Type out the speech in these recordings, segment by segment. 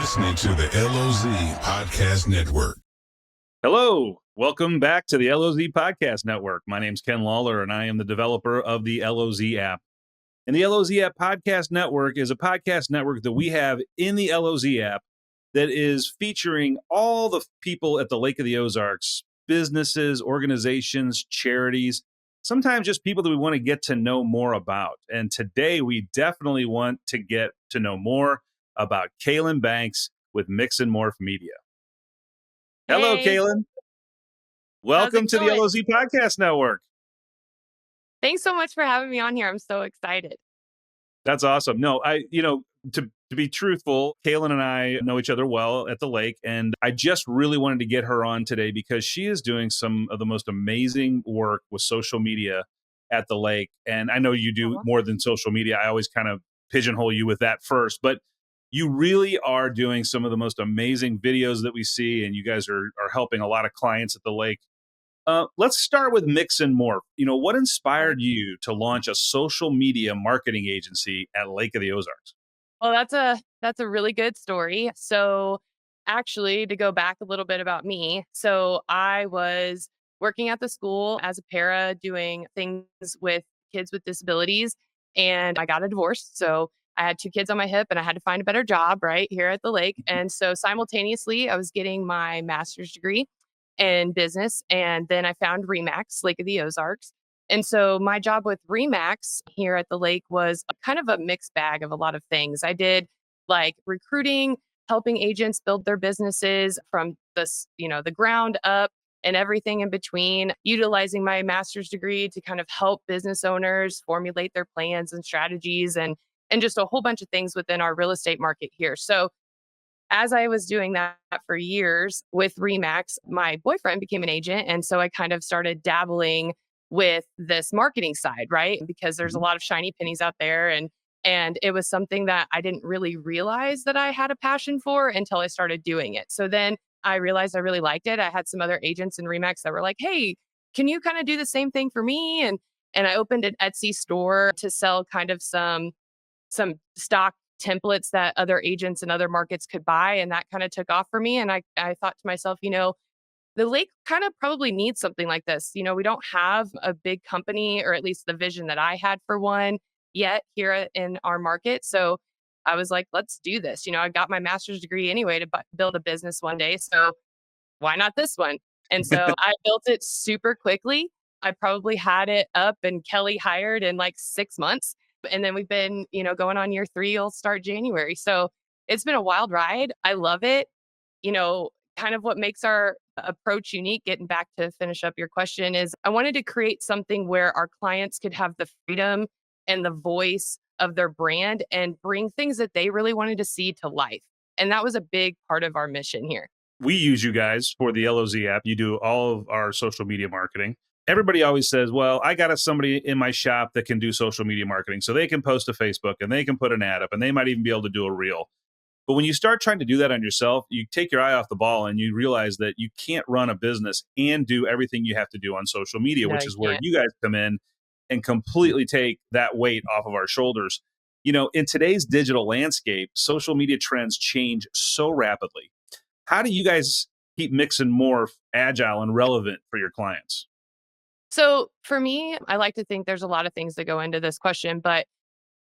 listening to the LOZ Podcast Network. Hello, welcome back to the LOZ Podcast Network. My name's Ken Lawler, and I am the developer of the LOZ app. And the LOZ app Podcast Network is a podcast network that we have in the LOZ app that is featuring all the people at the Lake of the Ozarks, businesses, organizations, charities, sometimes just people that we want to get to know more about. And today we definitely want to get to know more about Kaylen Banks with Mix and Morph Media. Hello, Hey, Kaylen. how's Welcome it to the going? LOZ Podcast Network. Thanks so much for having me on here. I'm so excited. That's awesome. No, to be truthful, Kaylen and I know each other well at the lake, and I just really wanted to get her on today because she is doing some of the most amazing work with social media at the lake. And I know you do Uh-huh. more than social media. I always kind of pigeonhole you with that first, but you really are doing some of the most amazing videos that we see, and you guys are helping a lot of clients at the lake. Let's start with Mix and Morph. What Okay. inspired you to launch a social media marketing agency at Lake of the Ozarks? Well, that's a really good story. So, actually, to go back a little bit about me, so I was working at the school as a para doing things with kids with disabilities, and I got a divorce. So, I had two kids on my hip and I had to find a better job right here at the lake. And so simultaneously, I was getting my master's degree in business. And then I found Remax, Lake of the Ozarks. And so my job with Remax here at the lake was kind of a mixed bag of a lot of things. I did like recruiting, helping agents build their businesses from the ground up and everything in between, utilizing my master's degree to kind of help business owners formulate their plans and strategies and just a whole bunch of things within our real estate market here. So as I was doing that for years with Remax, my boyfriend became an agent. And so I kind of started dabbling with this marketing side, right? Because there's a Mhm. lot of shiny pennies out there. And it was something that I didn't really realize that I had a passion for until I started doing it. So then I realized I really liked it. I had some other agents in Remax that were like, hey, can you kind of do the same thing for me? And I opened an Etsy store to sell kind of some stock templates that other agents and other markets could buy. And that kind of took off for me. And I thought to myself, the lake kind of probably needs something like this. We don't have a big company, or at least the vision that I had for one yet here in our market. So I was like, let's do this. I got my master's degree anyway to build a business one day. So why not this one? And so I built it super quickly. I probably had it up and Kelly hired in like 6 months. And then we've been, going on year three, will start January. So it's been a wild ride. I love it. Kind of what makes our approach unique, getting back to finish up your question, is I wanted to create something where our clients could have the freedom and the voice of their brand and bring things that they really wanted to see to life. And that was a big part of our mission here. We use you guys for the LOZ app. You do all of our social media marketing. Everybody always says, well, I got somebody in my shop that can do social media marketing. So they can post to Facebook and they can put an ad up and they might even be able to do a reel. But when you start trying to do that on yourself, you take your eye off the ball and you realize that you can't run a business and do everything you have to do on social media, No, which you is where can't. you guys come in and completely take that weight off of our shoulders. In today's digital landscape, social media trends change so rapidly. How do you guys keep Mix and Morph agile and relevant for your clients? So for me, I like to think there's a lot of things that go into this question, but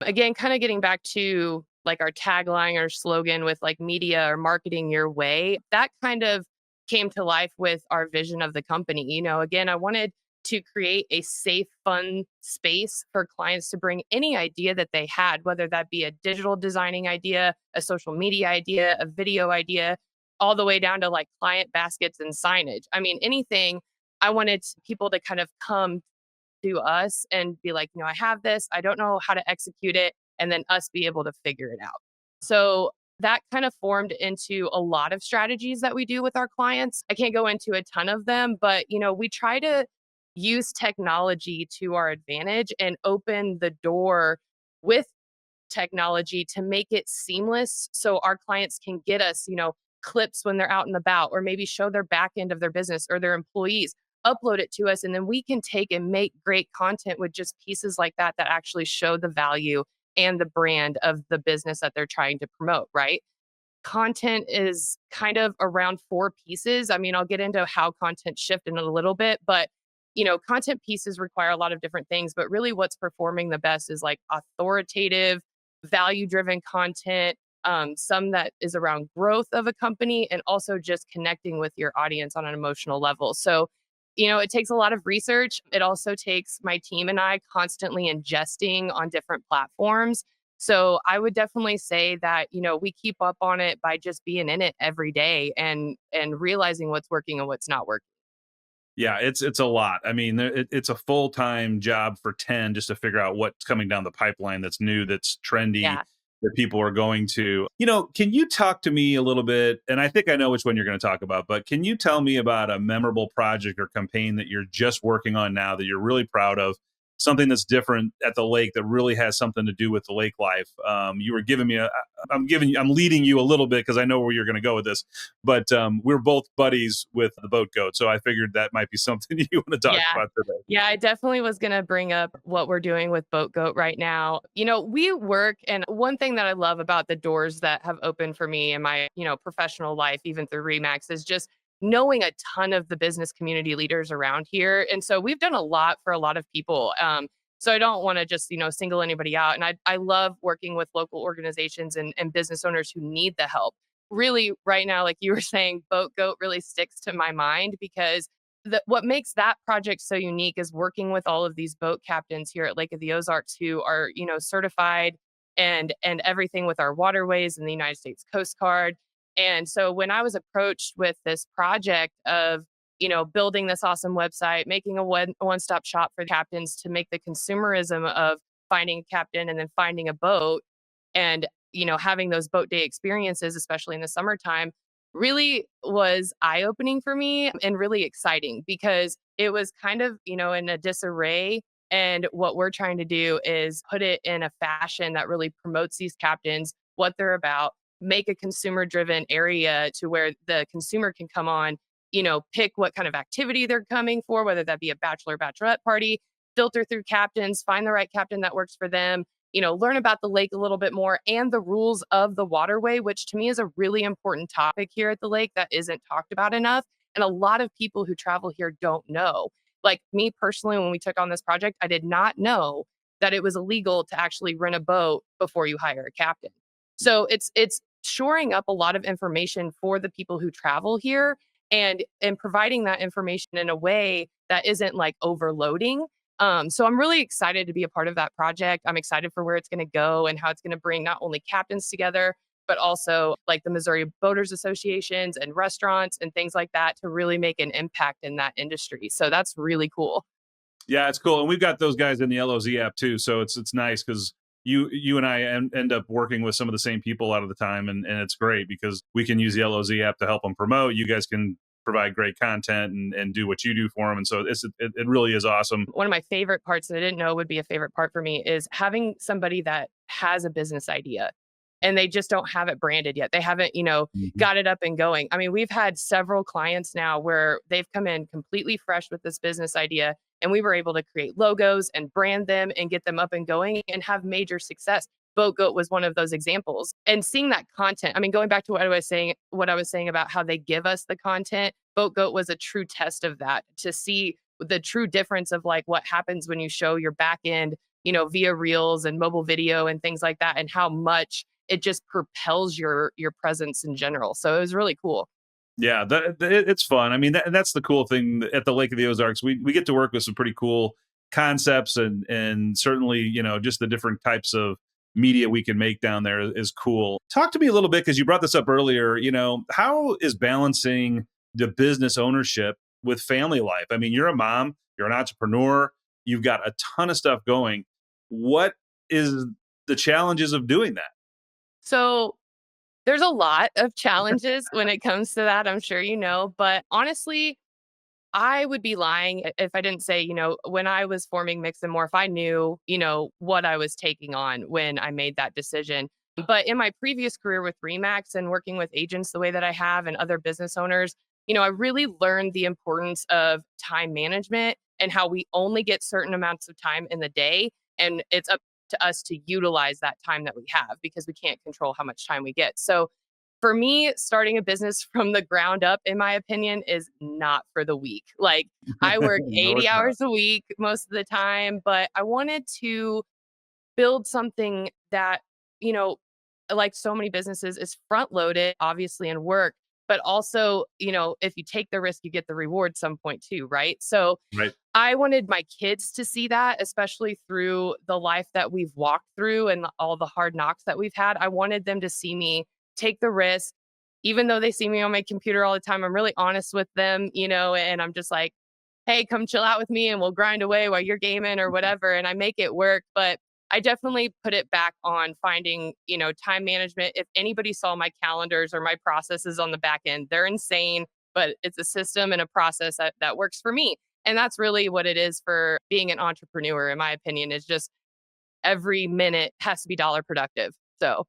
again, kind of getting back to like our tagline or slogan with like media or marketing your way, that kind of came to life with our vision of the company. Again, I wanted to create a safe, fun space for clients to bring any idea that they had, whether that be a digital designing idea, a social media idea, a video idea, all the way down to like client baskets and signage. I mean, anything. I wanted people to kind of come to us and be like, I have this, I don't know how to execute it, and then us be able to figure it out. So that kind of formed into a lot of strategies that we do with our clients. I can't go into a ton of them, but we try to use technology to our advantage and open the door with technology to make it seamless so our clients can get us, clips when they're out and about, or maybe show their back end of their business or their employees, upload it to us, and then we can take and make great content with just pieces like that that actually show the value and the brand of the business that they're trying to promote, right? content is kind of around four pieces. I mean, I'll get into how content shift in a little bit, but content pieces require a lot of different things, but really what's performing the best is like authoritative, value-driven content, some that is around growth of a company and also just connecting with your audience on an emotional level. So, it takes a lot of research. It also takes my team and I constantly ingesting on different platforms. So I would definitely say that, we keep up on it by just being in it every day and realizing what's working and what's not working. Yeah, it's a lot. I mean, it's a full-time job for 10 just to figure out what's coming down the pipeline that's new, that's trendy, Yeah. that people are going to. Can you talk to me a little bit? And I think I know which one you're going to talk about, but can you tell me about a memorable project or campaign that you're just working on now that you're really proud of? Something that's different at the lake that really has something to do with the lake life. You were giving me I'm leading you a little bit because I know where you're going to go with this, but we're both buddies with the boat goat. So I figured that might be something you want to talk Yeah. about today. Yeah, I definitely was going to bring up what we're doing with Boat Goat right now. We work, and one thing that I love about the doors that have opened for me in my, professional life, even through Remax, is just knowing a ton of the business community leaders around here. And so we've done a lot for a lot of people. So I don't want to just, single anybody out. And I love working with local organizations and business owners who need the help. Really, right now, like you were saying, Boat Goat really sticks to my mind because what makes that project so unique is working with all of these boat captains here at Lake of the Ozarks who are, certified and everything with our waterways and the United States Coast Guard. And so when I was approached with this project of, building this awesome website, making a one-stop shop for captains to make the consumerism of finding a captain and then finding a boat and, having those boat day experiences, especially in the summertime, really was eye opening for me and really exciting because it was kind of, in a disarray. And what we're trying to do is put it in a fashion that really promotes these captains, what they're about, make a consumer driven area to where the consumer can come on, pick what kind of activity they're coming for, whether that be a bachelor, bachelorette party, filter through captains, find the right captain that works for them, learn about the lake a little bit more and the rules of the waterway, which to me is a really important topic here at the lake that isn't talked about enough. And a lot of people who travel here don't know. Like me personally, when we took on this project, I did not know that it was illegal to actually rent a boat before you hire a captain. So it's shoring up a lot of information for the people who travel here and providing that information in a way that isn't like overloading. So I'm really excited to be a part of that project. I'm excited for where it's going to go and how it's going to bring not only captains together, but also like the Missouri Boaters Associations and restaurants and things like that to really make an impact in that industry. So that's really cool. Yeah, it's cool. And we've got those guys in the LOZ app too. So it's nice because you and I end up working with some of the same people a lot of the time. And it's great because we can use the LOZ app to help them promote. You guys can provide great content and do what you do for them. And so it really is awesome. One of my favorite parts that I didn't know would be a favorite part for me is having somebody that has a business idea and they just don't have it branded yet. They haven't, Mhm. got it up and going. I mean, we've had several clients now where they've come in completely fresh with this business idea and we were able to create logos and brand them and get them up and going and have major success. Boat Goat was one of those examples. And seeing that content, I mean, going back to what I was saying about how they give us the content, Boat Goat was a true test of that to see the true difference of like what happens when you show your back end, via reels and mobile video and things like that, and how much it just propels your presence in general. So it was really cool. Yeah, it's fun. I mean, and that's the cool thing at the Lake of the Ozarks. We get to work with some pretty cool concepts and certainly, just the different types of media we can make down there is cool. Talk to me a little bit because you brought this up earlier. How is balancing the business ownership with family life? I mean, you're a mom, you're an entrepreneur, you've got a ton of stuff going. What is the challenges of doing that? So there's a lot of challenges when it comes to that, I'm sure you know, but honestly, I would be lying if I didn't say, when I was forming Mix and Morph, I knew, what I was taking on when I made that decision. But in my previous career with Remax and working with agents the way that I have and other business owners, I really learned the importance of time management and how we only get certain amounts of time in the day. And it's up to us to utilize that time that we have because we can't control how much time we get. So for me, starting a business from the ground up, in my opinion, is not for the weak. Like, I work No, 80 it's not. hours a week most of the time, but I wanted to build something that, you know, like so many businesses, is front loaded, obviously, in work, but also, if you take the risk, you get the reward some point too, right? So Right. I wanted my kids to see that, especially through the life that we've walked through and all the hard knocks that we've had. I wanted them to see me take the risk, even though they see me on my computer all the time. I'm really honest with them, and I'm just like, hey, come chill out with me and we'll grind away while you're gaming or whatever. And I make it work. But I definitely put it back on finding, time management. If anybody saw my calendars or my processes on the back end, they're insane, but it's a system and a process that works for me. And that's really what it is for being an entrepreneur, in my opinion, is just every minute has to be dollar productive. So,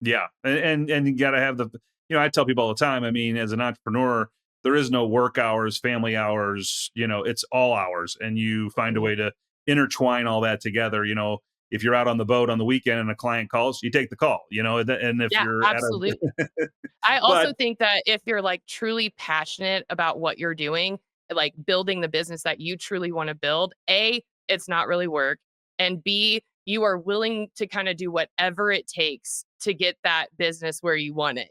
Yeah. And you got to have I tell people all the time, I mean, as an entrepreneur, there is no work hours, family hours, it's all hours. And you find a mhm. way to intertwine all that together. If you're out on the boat on the weekend and a client calls, you take the call, and if Yeah, you're at absolutely. I but also think that if you're like truly passionate about what you're doing, like building the business that you truly want to build, A, it's not really work. And B, you are willing to kind of do whatever it takes to get that business where you want it.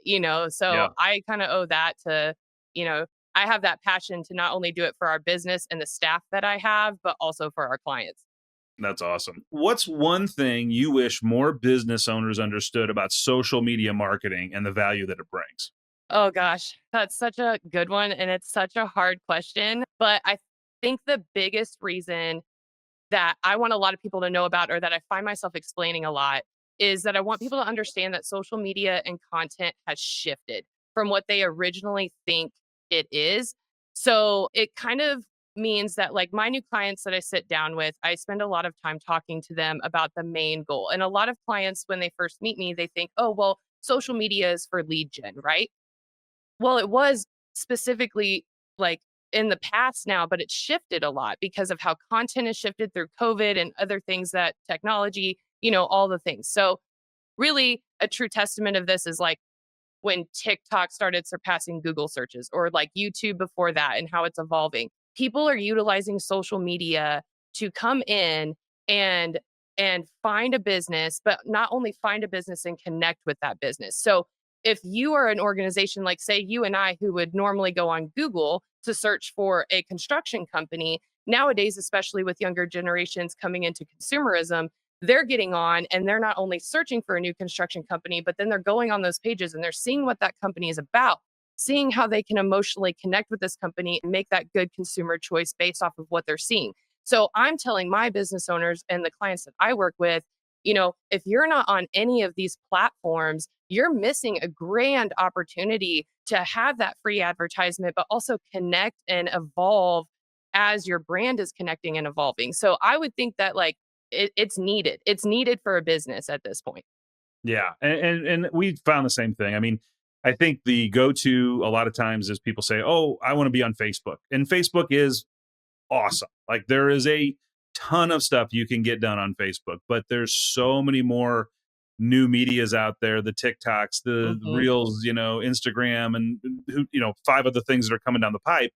So yeah, I kind of owe that to, you know, I have that passion to not only do it for our business and the staff that I have, but also for our clients. that's awesome. What's one thing you wish more business owners understood about social media marketing and the value that it brings? Oh gosh, that's such a good one. And it's such a hard question. But I think the biggest reason that I want a lot of people to know about, or that I find myself explaining a lot, is that I want people to understand that social media and content has shifted from what they originally think it is. So it kind of means that, like, my new clients that I sit down with, I spend a lot of time talking to them about the main goal. And a lot of clients, when they first meet me, they think, oh, well, social media is for lead gen, right? Well, it was specifically, like, in the past now, but it's shifted a lot because of how content has shifted through COVID and other things, that technology, all the things. So, really, a true testament of this is like when TikTok started surpassing Google searches, or like YouTube before that, and how it's evolving. People are utilizing social media to come in and find a business, but not only find a business and connect with that business. So if you are an organization, like say you and I, who would normally go on Google to search for a construction company, nowadays, especially with younger generations coming into consumerism, they're getting on and they're not only searching for a new construction company, but then they're going on those pages and they're seeing what that company is about, seeing how they can emotionally connect with this company and make that good consumer choice based off of what they're seeing. So I'm telling my business owners and the clients that I work with, if you're not on any of these platforms, you're missing a grand opportunity to have that free advertisement, but also connect and evolve as your brand is connecting and evolving. So I would think that, like, it's needed. It's needed for a business at this point. Yeah, and we found the same thing. I mean, I think the go-to a lot of times is people say, "Oh, I want to be on Facebook," and Facebook is awesome. Like there is a ton of stuff you can get done on Facebook, but there's so many more new medias out there, the TikToks, the Mhm. Reels, Instagram, and who, five other things that are coming down the pipe,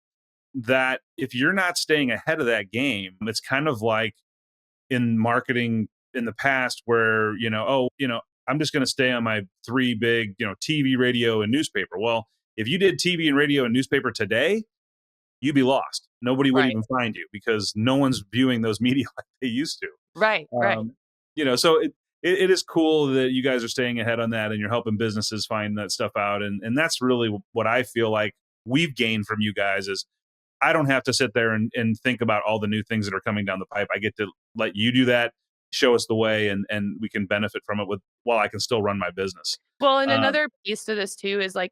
that if you're not staying ahead of that game, it's kind of like in marketing in the past where, I'm just going to stay on my three big, TV, radio, and newspaper. Well, if you did TV and radio and newspaper today, you'd be lost. Nobody would Right. even find you because no one's viewing those media like they used to. Right. Right. So it is cool that you guys are staying ahead on that and you're helping businesses find that stuff out. And that's really what I feel like we've gained from you guys is I don't have to sit there and think about all the new things that are coming down the pipe. I get to let you do that, show us the way, and we can benefit from it while I can still run my business. Well, and Um, another piece to this too is, like,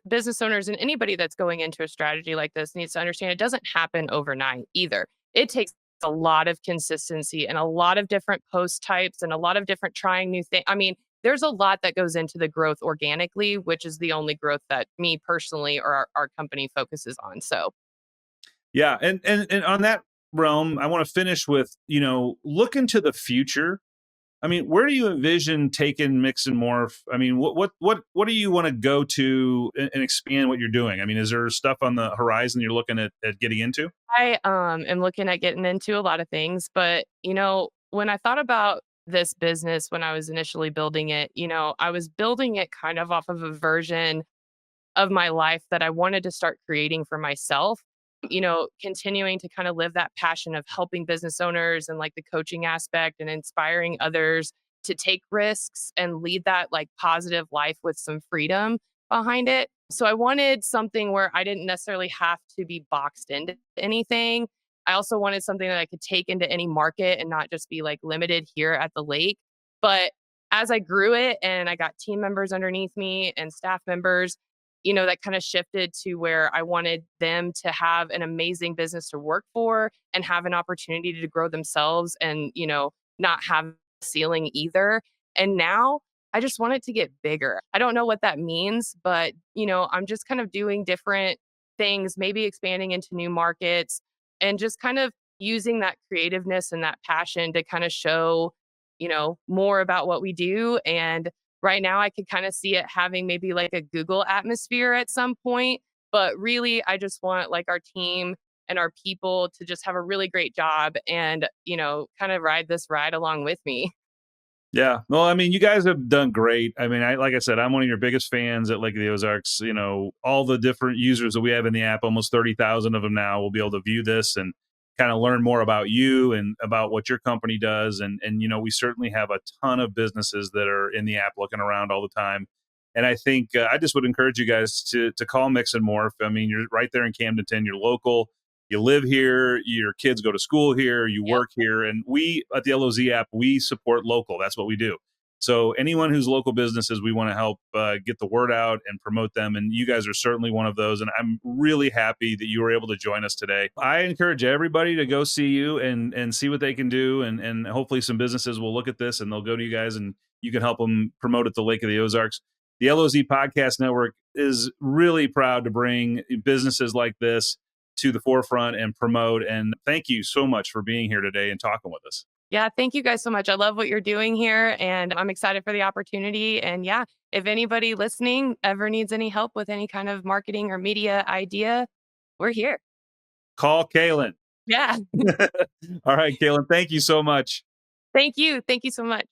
business owners and anybody that's going into a strategy like this needs to understand it doesn't happen overnight either. It takes a lot of consistency and a lot of different post types and a lot of different trying new things. I mean, there's a lot that goes into the growth organically, which is the only growth that me personally or our company focuses on. So, yeah, and on that realm, I want to finish with look into the future I mean, where do you envision taking Mix and Morph? I mean, what do you want to go to and expand what you're doing? I mean, is there stuff on the horizon you're looking at getting into? I am looking at getting into a lot of things, but when I thought about this business when I was initially building it, I was building it kind of off of a version of my life that I wanted to start creating for myself. Continuing to kind of live that passion of helping business owners and like the coaching aspect and inspiring others to take risks and lead that like positive life with some freedom behind it. So I wanted something where I didn't necessarily have to be boxed into anything. I also wanted something that I could take into any market and not just be like limited here at the lake. But as I grew it and I got team members underneath me and staff members, that kind of shifted to where I wanted them to have an amazing business to work for and have an opportunity to grow themselves and, not have a ceiling either. And now I just want it to get bigger. I don't know what that means, but, I'm just kind of doing different things, maybe expanding into new markets and just kind of using that creativeness and that passion to kind of show, more about what we do. And right now, I could kind of see it having maybe like a Google atmosphere at some point. But really, I just want like our team and our people to just have a really great job and, kind of ride this ride along with me. Yeah. Well, I mean, you guys have done great. I mean, like I said, I'm one of your biggest fans at Lake of the Ozarks. All the different users that we have in the app, almost 30,000 of them now, will be able to view this and kind of learn more about you and about what your company does. And we certainly have a ton of businesses that are in the app looking around all the time. And I think I just would encourage you guys to call Mix and Morph. I mean, you're right there in Camdenton. You're local. You live here, your kids go to school here, you Yep. work here, and we at the LOZ app, we support local. That's what we do. So anyone who's local businesses, we want to help get the word out and promote them. And you guys are certainly one of those. And I'm really happy that you were able to join us today. I encourage everybody to go see you and see what they can do. And hopefully some businesses will look at this and they'll go to you guys and you can help them promote at the Lake of the Ozarks. The LOZ Podcast Network is really proud to bring businesses like this to the forefront and promote. And thank you so much for being here today and talking with us. Yeah, thank you guys so much. I love what you're doing here and I'm excited for the opportunity. And yeah, if anybody listening ever needs any help with any kind of marketing or media idea, we're here. Call Kaylen. Yeah. All right, Kaylen, thank you so much. Thank you. Thank you so much.